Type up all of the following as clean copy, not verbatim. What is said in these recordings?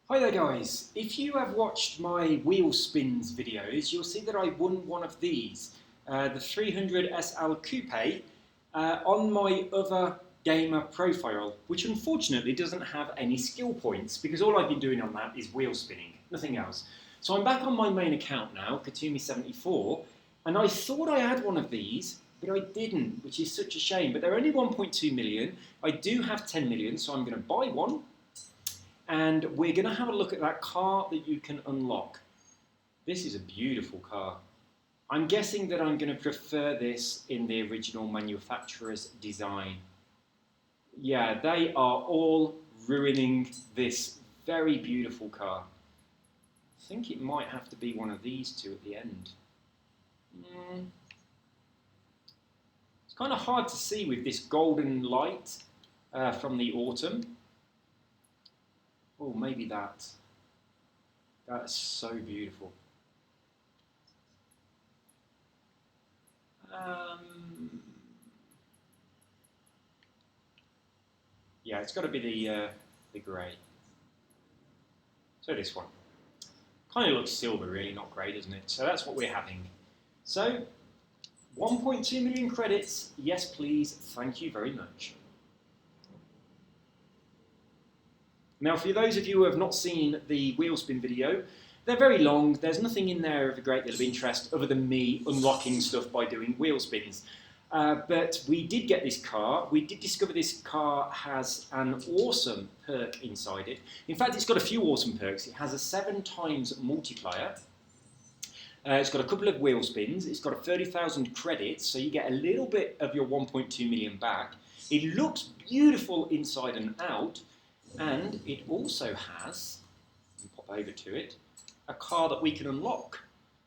Hi there guys, if you have watched my wheel spins videos, you'll see that I won one of these, the 300 SL Coupe, on my other gamer profile, which unfortunately doesn't have any skill points because all I've been doing on that is wheel spinning, nothing else. So I'm back on my main account now, Katumi74, and I thought I had one of these, but I didn't, which is such a shame, but they're only 1.2 million. I do have 10 million, so I'm going to buy one. And we're going to have a look at that car that you can unlock. This is a beautiful car. I'm guessing that I'm going to prefer this in the original manufacturer's design. Yeah, they are all ruining this very beautiful car. I think it might have to be one of these two at the end. It's kind of hard to see with this golden light from the autumn. Oh, maybe that. That's so beautiful. Yeah, it's got to be the grey. So this one. Kind of looks silver, really, not grey, doesn't it? So that's what we're having. So, 1.2 million credits. Yes, please. Thank you very much. Now, for those of you who have not seen the wheel spin video, they're very long. There's nothing in there of a great deal of interest other than me unlocking stuff by doing wheel spins. But we did get this car. We did discover this car has an awesome perk inside it. In fact, it's got a few awesome perks. It has a 7 times multiplier. It's got a couple of wheel spins. It's got a 30,000 credits, so you get a little bit of your 1.2 million back. It looks beautiful inside and out. And it also has, pop over to it, a car that we can unlock.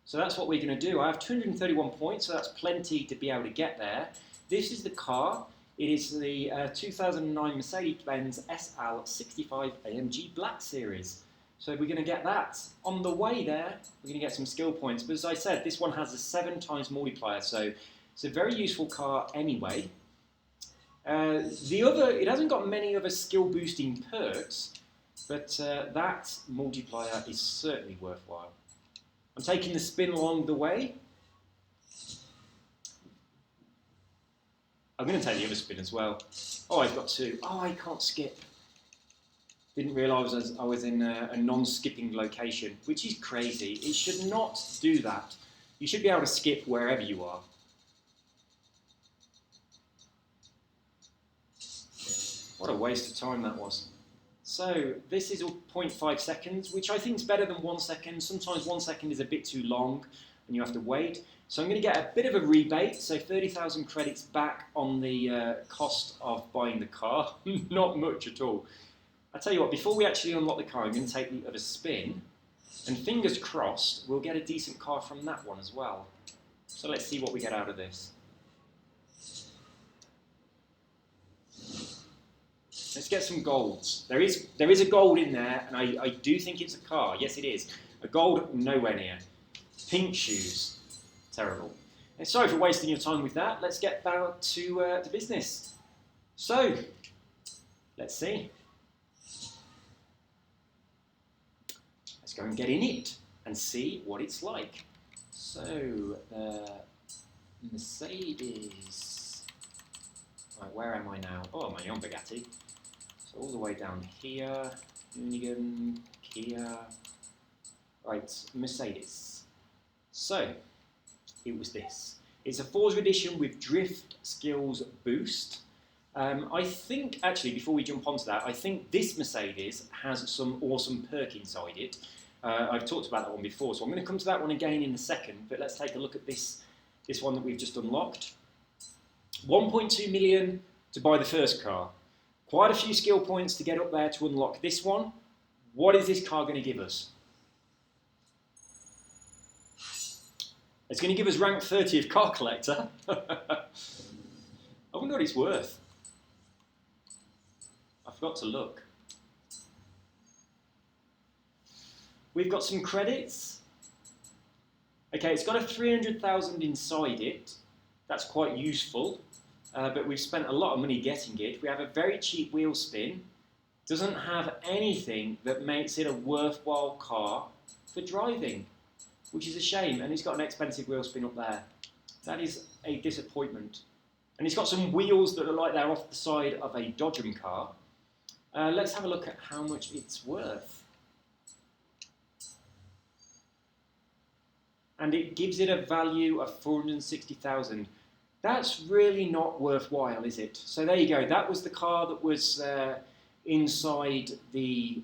So that's what we're going to do. I have 231 points, so that's plenty to be able to get there. This is the car. It is the 2009 Mercedes-Benz SL65 AMG Black Series. So we're going to get that. On the way there, we're going to get some skill points. But as I said, this one has a 7 times multiplier, so it's a very useful car anyway. It hasn't got many other skill boosting perks, but that multiplier is certainly worthwhile. I'm taking the spin along the way. I'm going to take the other spin as well. Oh, I've got 2. Oh, I can't skip. Didn't realise I was in a non-skipping location, which is crazy. It should not do that. You should be able to skip wherever you are. What a waste of time that was. So this is 0.5 seconds, which I think is better than 1 second. Sometimes 1 second is a bit too long and you have to wait. So I'm going to get a bit of a rebate, so 30,000 credits back on the cost of buying the car. Not much at all. I tell you what, before we actually unlock the car, I'm going to take the other spin. And fingers crossed, we'll get a decent car from that one as well. So let's see what we get out of this. Let's get some golds. There is a gold in there, and I do think it's a car. Yes, it is. A gold, nowhere near. Pink shoes. Terrible. And sorry for wasting your time with that. Let's get back to business. So, let's see. Let's go and get in it and see what it's like. So, Mercedes. Right, where am I now? Oh, I'm on Bugatti. So all the way down here, Unigan, Kia, right, Mercedes. So, it was this. It's a Forza edition with drift skills boost. I think, actually, before we jump onto that, I think this Mercedes has some awesome perk inside it. I've talked about that one before, so I'm going to come to that one again in a second, but let's take a look at this one that we've just unlocked. 1.2 million to buy the first car. Quite a few skill points to get up there to unlock this one. What is this car going to give us? It's going to give us rank 30 of car collector. I wonder what it's worth. I forgot to look. We've got some credits. Okay, it's got a 300,000 inside it. That's quite useful. But we've spent a lot of money getting it. We have a very cheap wheel spin, Doesn't have anything that makes it a worthwhile car for driving, which is a shame. And it's got an expensive wheel spin up there. That is a disappointment. And it's got some wheels that are like they're off the side of a Dodgem car. Let's have a look at how much it's worth. And it gives it a value of 460,000. That's really not worthwhile, is it? So there you go. That was the car that was inside the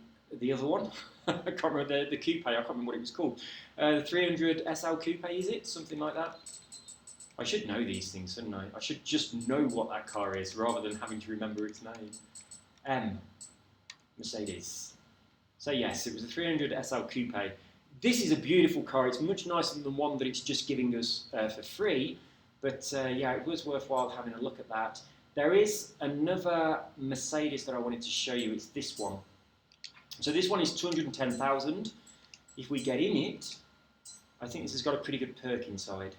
other one. I can't remember the coupe. I can't remember what it was called. The 300 SL Coupe, is it? Something like that. I should know these things, shouldn't I? I should just know what that car is rather than having to remember its name. Mercedes. So yes, it was a 300 SL Coupe. This is a beautiful car. It's much nicer than the one that it's just giving us for free. But yeah, it was worthwhile having a look at that. There is another Mercedes that I wanted to show you. It's this one. So this one is 210,000. If we get in it, I think this has got a pretty good perk inside.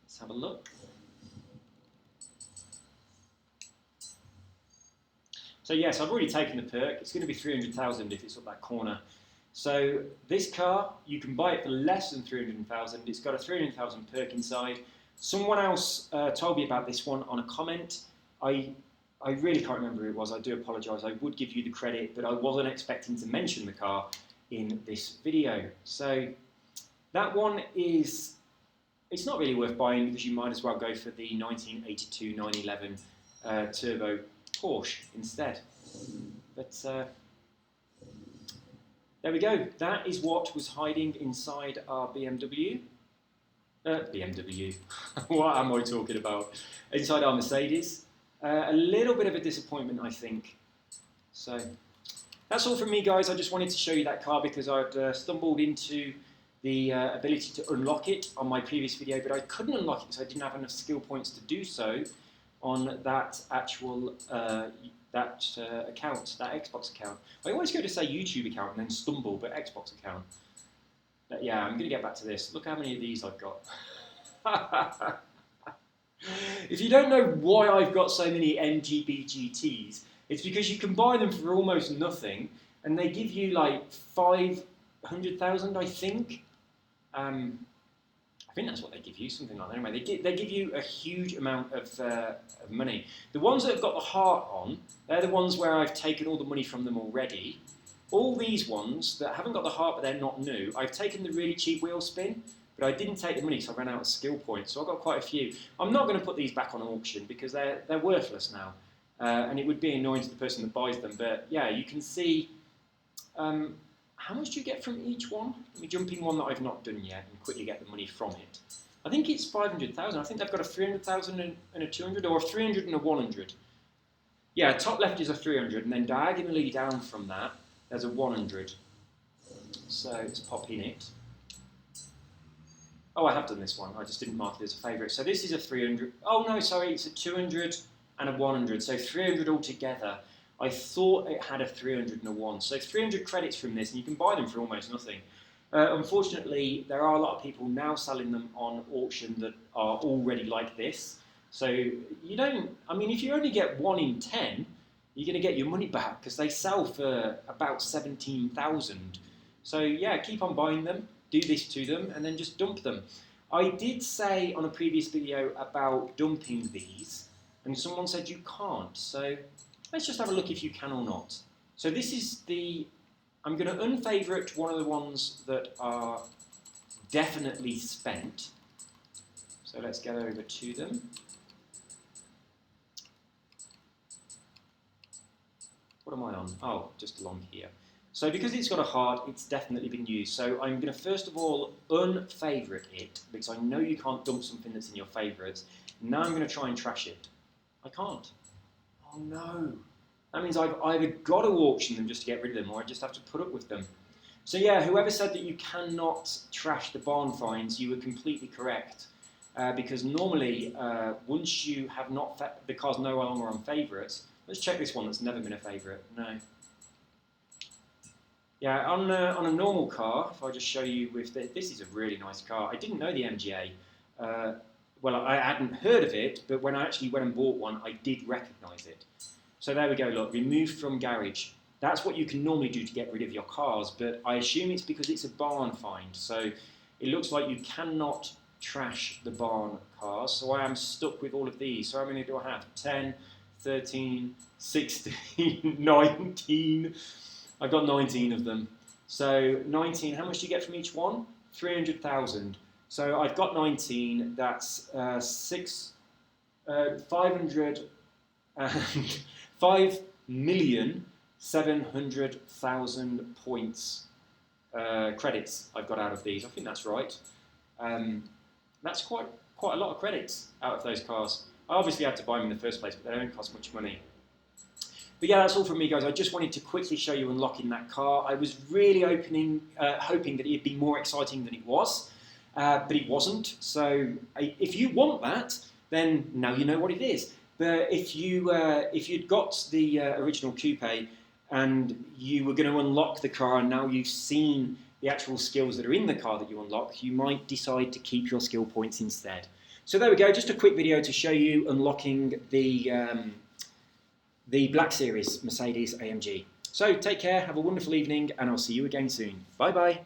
Let's have a look. So yes, I've already taken the perk. It's going to be 300,000 if it's up that corner. So this car, you can buy it for less than 300,000. It's got a 300,000 perk inside. Someone else told me about this one on a comment. I really can't remember who it was. I do apologise. I would give you the credit, but I wasn't expecting to mention the car in this video. So that one is, it's not really worth buying because you might as well go for the 1982 911 turbo Porsche instead. But there we go. That is what was hiding inside our BMW. BMW. What am I talking about? Inside our Mercedes. A little bit of a disappointment, I think. So that's all from me, guys. I just wanted to show you that car because I'd stumbled into the ability to unlock it on my previous video, but I couldn't unlock it because I didn't have enough skill points to do so on that actual account, that Xbox account. I always go to say YouTube account and then stumble, but Xbox account. But yeah, I'm going to get back to this. Look how many of these I've got. If you don't know why I've got so many MGB GTs, it's because you can buy them for almost nothing, and they give you like 500,000, I think. I think that's what they give you, something like that. Anyway, they give you a huge amount of money. The ones that have got the heart on, they're the ones where I've taken all the money from them already. All these ones that haven't got the heart but they're not new, I've taken the really cheap wheel spin, but I didn't take the money because I ran out of skill points. So I've got quite a few. I'm not going to put these back on auction because they're worthless now. And it would be annoying to the person that buys them. But yeah, you can see how much do you get from each one? Let me jump in one that I've not done yet and quickly get the money from it. I think it's 500,000. I think they've got a 300,000 and a 200, or a 300 and a 100. Yeah, top left is a 300, and then diagonally down from that, there's a 100. So let's pop in it. Oh, I have done this one. I just didn't mark it as a favourite. So this is a 300. Oh, no, sorry, it's a 200 and a 100. So 300 altogether. I thought it had a 300 and a 1. So 300 credits from this, and you can buy them for almost nothing. Unfortunately, there are a lot of people now selling them on auction that are already like this. So you don't, I mean, if you only get 1 in 10, you're going to get your money back because they sell for about 17,000. So yeah, keep on buying them, do this to them, and then just dump them. I did say on a previous video about dumping these, and someone said you can't. So let's just have a look if you can or not. So this is the, I'm going to unfavourite one of the ones that are definitely spent. So let's get over to them. What am I on? Oh, just along here. So because it's got a heart, it's definitely been used. So I'm going to first of all unfavourite it, because I know you can't dump something that's in your favourites. Now I'm going to try and trash it. I can't. Oh no. That means I've either got to auction them just to get rid of them, or I just have to put up with them. So yeah, whoever said that you cannot trash the barn finds, you were completely correct. Because normally, once you have not, the car's no longer on favourites. Let's check this one that's never been a favourite. No. Yeah, on a normal car, if I just show you with this is a really nice car. I didn't know the MGA. well, I hadn't heard of it, but when I actually went and bought one, I did recognise it. So there we go, look, removed from garage. That's what you can normally do to get rid of your cars, but I assume it's because it's a barn find. So it looks like you cannot trash the barn cars, so I am stuck with all of these. So how many do I have? 10, 13, 16, 19. I've got 19 of them. So 19, how much do you get from each one? 300,000. So I've got 19, that's 5,700,000 points, credits I've got out of these. I think that's right. That's quite a lot of credits out of those cars. I obviously had to buy them in the first place, but they don't cost much money. But yeah, that's all from me, guys. I just wanted to quickly show you unlocking that car. I was really hoping that it'd be more exciting than it was, but it wasn't. So if you want that, then now you know what it is. But if you'd got the original coupe and you were going to unlock the car, and now you've seen the actual skills that are in the car that you unlock, you might decide to keep your skill points instead. So there we go, just a quick video to show you unlocking the Black Series Mercedes AMG. So take care, have a wonderful evening, and I'll see you again soon. Bye bye.